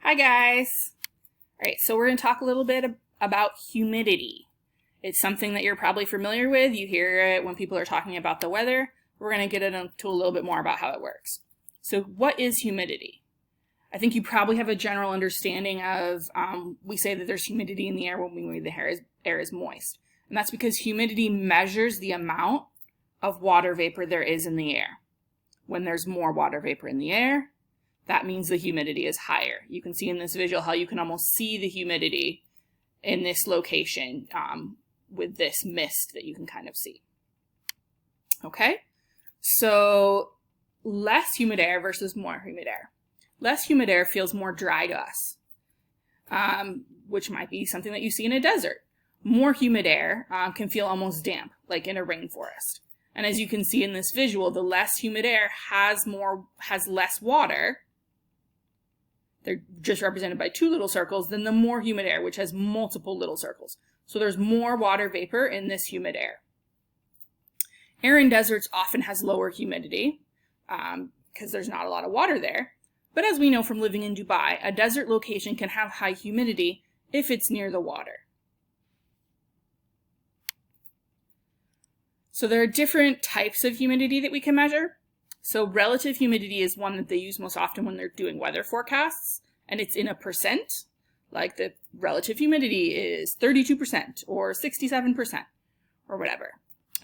Hi guys! Alright, so we're going to talk a little bit about humidity. It's something that you're probably familiar with. You hear it when people are talking about the weather. We're going to get into a little bit more about how it works. So what is humidity? I think you probably have a general understanding of, we say that there's humidity in the air when we mean the air is moist. And that's because humidity measures the amount of water vapor there is in the air. When there's more water vapor in the air, that means the humidity is higher. You can see in this visual how you can almost see the humidity in this location with this mist that you can kind of see. Okay, so less humid air versus more humid air. Less humid air feels more dry to us, which might be something that you see in a desert. More humid air can feel almost damp, like in a rainforest. And as you can see in this visual, the less humid air has less water. They're just represented by two little circles, than the more humid air, which has multiple little circles. So there's more water vapor in this humid air. Air in deserts often has lower humidity because there's not a lot of water there. But as we know from living in Dubai, a desert location can have high humidity if it's near the water. So there are different types of humidity that we can measure. So relative humidity is one that they use most often when they're doing weather forecasts, and it's in a percent, like the relative humidity is 32% or 67% or whatever.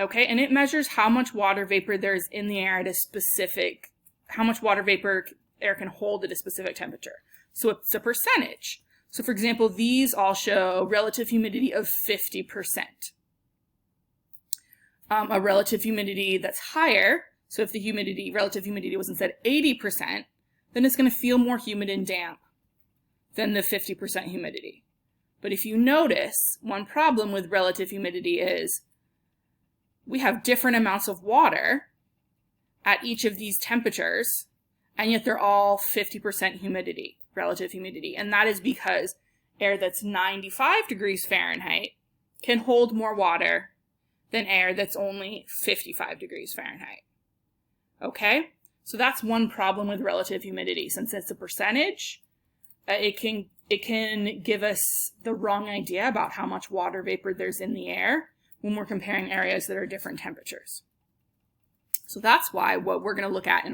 Okay, and it measures how much water vapor there's in the air at a specific, how much water vapor air can hold at a specific temperature. So it's a percentage. So for example, these all show relative humidity of 50%. A relative humidity that's higher, so if the relative humidity was instead 80%, then it's going to feel more humid and damp than the 50% humidity. But if you notice, one problem with relative humidity is we have different amounts of water at each of these temperatures, and yet they're all 50% humidity, relative humidity. And that is because air that's 95 degrees Fahrenheit can hold more water than air that's only 55 degrees Fahrenheit. Okay, so that's one problem with relative humidity. Since it's a percentage, it can give us the wrong idea about how much water vapor there's in the air when we're comparing areas that are different temperatures. So that's why what we're going to look at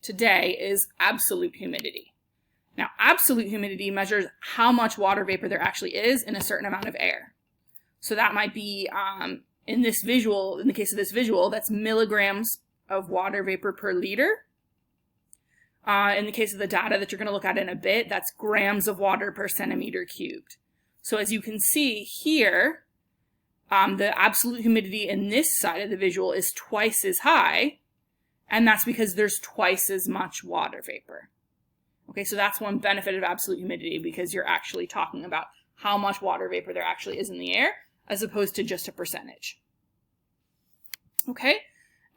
today is absolute humidity. Now, absolute humidity measures how much water vapor there actually is in a certain amount of air. So that might be, in this visual, in the case of this visual, that's milligrams of water vapor per liter. In the case of the data that you're going to look at in a bit, that's grams of water per centimeter cubed. So as you can see here, the absolute humidity in this side of the visual is twice as high, and that's because there's twice as much water vapor. Okay, so that's one benefit of absolute humidity, because you're actually talking about how much water vapor there actually is in the air, as opposed to just a percentage. Okay,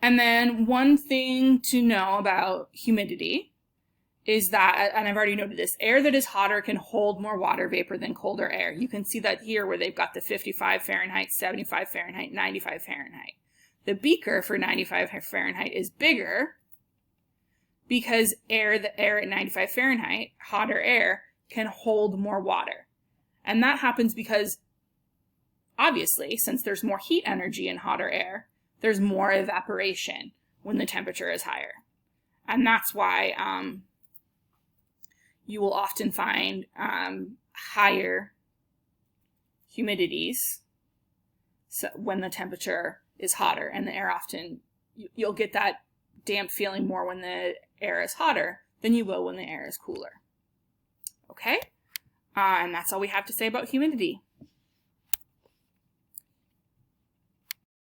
and then one thing to know about humidity is that, and I've already noted this, air that is hotter can hold more water vapor than colder air. You can see that here where they've got the 55 Fahrenheit, 75 Fahrenheit, 95 Fahrenheit. The beaker for 95 Fahrenheit is bigger because the air at 95 Fahrenheit, hotter air, can hold more water. And that happens because, obviously, since there's more heat energy in hotter air, there's more evaporation when the temperature is higher. And that's why you will often find higher humidities when the temperature is hotter, and the air often, you'll get that damp feeling more when the air is hotter than you will when the air is cooler. Okay? And that's all we have to say about humidity.